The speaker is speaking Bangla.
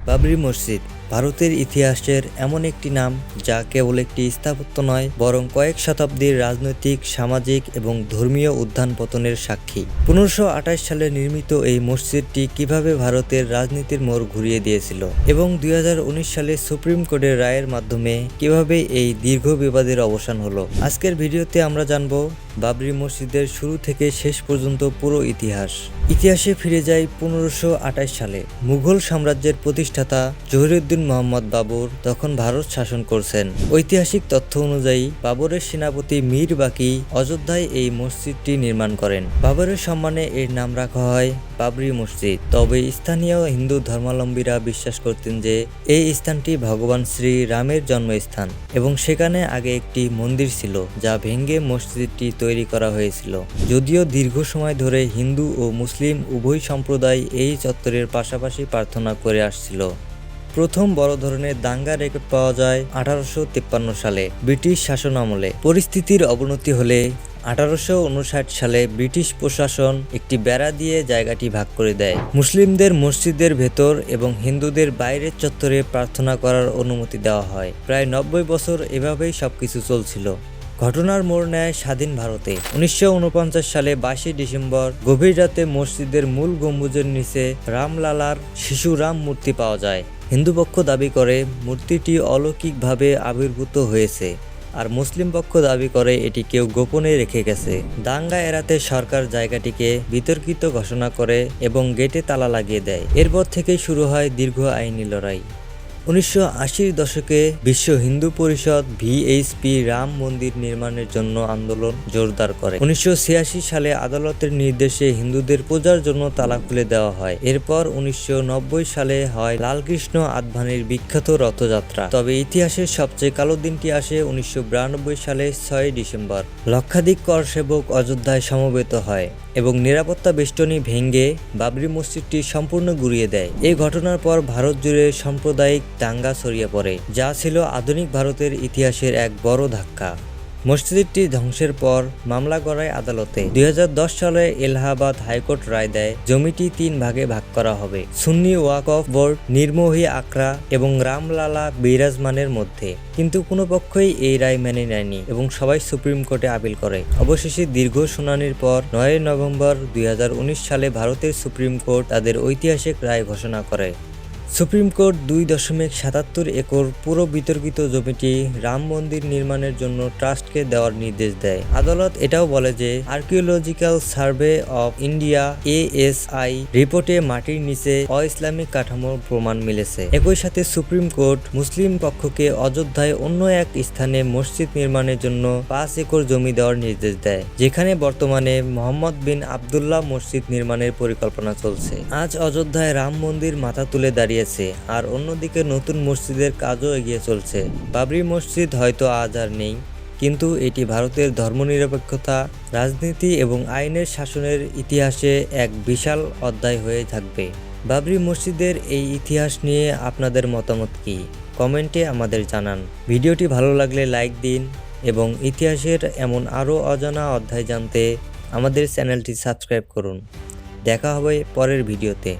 বাবরি মসজিদ ভারতের ইতিহাসের এমন একটি নাম যা কেবল একটি স্থাপত্য নয়, বরং কয়েক শতাব্দীর রাজনৈতিক, সামাজিক এবং ধর্মীয় উত্থান পতনের সাক্ষী। 1528 সালে নির্মিত এই মসজিদটি কিভাবে ভারতের রাজনীতির মোড় ঘুরিয়ে দিয়েছিল এবং 2019 সালে সুপ্রিম কোর্টের রায়ের মাধ্যমে কিভাবে এই দীর্ঘ বিবাদের অবসান হলো। আজকের ভিডিওতে আমরা জানব বাবরি মসজিদের শুরু থেকে শেষ পর্যন্ত পুরো ইতিহাসে ফিরে যায় 1528 সালে। মুঘল সাম্রাজ্যের প্রতিষ্ঠাতা জহিরুদ্দিন মোহাম্মদ বাবর তখন ভারত শাসন করছেন। ঐতিহাসিক তথ্য অনুযায়ী বাবরের সেনাপতি মীর বাকি অযোধ্যায় এই মসজিদটি নির্মাণ করেন। বাবরের সম্মানে এর নাম রাখা হয় বাবরি মসজিদ। তবে স্থানীয় হিন্দু ধর্মাবলম্বীরা বিশ্বাস করতেন যে এই স্থানটি ভগবান শ্রী রামের জন্মস্থান এবং সেখানে আগে একটি মন্দির ছিল যা ভেঙে মসজিদটি তৈরি করা হয়েছিল। যদিও দীর্ঘ সময় ধরে হিন্দু ও মুসলিম উভয় সম্প্রদায় এই চত্বরের পাশাপাশি প্রার্থনা করে আসছিল। প্রথম বড় ধরনের দাঙ্গা রেকর্ড পাওয়া যায় 1853 সালে ব্রিটিশ শাসন আমলে। পরিস্থিতির অবনতি হলে 1859 সালে ব্রিটিশ প্রশাসন একটি বেড়া দিয়ে জায়গাটি ভাগ করে দেয়। মুসলিমদের মসজিদের ভেতর এবং হিন্দুদের বাইরের চত্বরে প্রার্থনা করার অনুমতি দেওয়া হয়। প্রায় 90 বছর এভাবেই সবকিছু চলছিল। ঘটনার মোড় নেয় স্বাধীন ভারতে। 1949 সালে 22 ডিসেম্বর গভীর রাতে মসজিদের মূল গম্বুজের নিচে রামলালার শিশু রাম মূর্তি পাওয়া যায়। হিন্দু পক্ষ দাবি করে মূর্তিটি অলৌকিকভাবে আবির্ভূত হয়েছে, আর মুসলিম পক্ষ দাবি করে এটি কেউ গোপনে রেখে গেছে। দাঙ্গা এড়াতে সরকার জায়গাটিকে বিতর্কিত ঘোষণা করে এবং গেটে তালা লাগিয়ে দেয়। এরপর থেকেই শুরু হয় দীর্ঘ আইনি লড়াই। 1980 দশকে বিশ্ব হিন্দু পরিষদ VHP রাম মন্দির নির্মাণের জন্য আন্দোলন জোরদার করে। 1986 সালে আদালতের নির্দেশে হিন্দুদের পূজার জন্য তালা খুলে দেওয়া হয়। এরপর 1990 সালে হয় লালকৃষ্ণ আদভানির বিখ্যাত রথযাত্রা। তবে ইতিহাসের সবচেয়ে কালো দিনটি আসে 1992 সালে 6 ডিসেম্বর। লক্ষাধিক কর সেবক অযোধ্যায় সমবেত হয় এবং নিরাপত্তা বেষ্টনী ভেঙে বাবরি মসজিদটি সম্পূর্ণ গুঁড়িয়ে দেয়। এই ঘটনার পর ভারত জুড়ে সাম্প্রদায়িক দাঙ্গা ছড়িয়ে পড়ে, যা ছিল আধুনিক ভারতের ইতিহাসের এক বড় ধাক্কা। মসজিদটি ধ্বংসের পর মামলা গড়ায় আদালতে। 2010 সালে এলাহাবাদ হাইকোর্ট রায় দেয় জমিটি 3 ভাগে ভাগ করা হবে, সুন্নি ওয়াকফ বোর্ড, নির্মোহী আখড়া এবং রামলালা বিরাজমানের মধ্যে। কিন্তু কোনো পক্ষই এই রায় মেনে নেয়নি এবং সবাই সুপ্রিম কোর্টে আপিল করে। অবশেষে দীর্ঘ শুনানির পর 9 নভেম্বর 2019 সালে ভারতের সুপ্রিম কোর্ট তাদের ঐতিহাসিক রায় ঘোষণা করে। সুপ্রিম কোর্ট 2.77 একর পুরো বিতর্কিত জমিটি রাম মন্দির নির্মাণের জন্য ট্রাস্টকে দেওয়ার নির্দেশ দেয়। আদালত এটাও বলে যে archaeological survey of India ASI রিপোর্টে মাটির নিচে অ-ইসলামিক কাঠামোর প্রমাণ মিলেছে। একই সাথে সুপ্রিম কোর্ট মুসলিম পক্ষকে অযোধ্যায় অন্য এক স্থানে মসজিদ নির্মাণের জন্য 5 একর জমি দেওয়ার নির্দেশ দেয়, যেখানে বর্তমানে মোহাম্মদ বিন আবদুল্লাহ মসজিদ নির্মাণের পরিকল্পনা চলছে। আজ অযোধ্যায় রাম মন্দির মাথা তুলে দাঁড়িয়ে, আর অন্যদিকে নতুন মসজিদের কাজও এগিয়ে চলছে। বাবরি মসজিদ হয়তো আজ আর নেই, কিন্তু এটি ভারতের ধর্মনিরপেক্ষতা, রাজনীতি এবং আইনের শাসনের ইতিহাসে এক বিশাল অধ্যায় হয়ে থাকবে। বাবরি মসজিদের এই ইতিহাস নিয়ে আপনাদের মতামত কি? কমেন্টে আমাদের জানান। ভিডিওটি ভালো লাগলে লাইক দিন এবং ইতিহাসের এমন আরও অজানা অধ্যায় জানতে আমাদের চ্যানেলটি সাবস্ক্রাইব করুন। দেখা হবে পরের ভিডিওতে।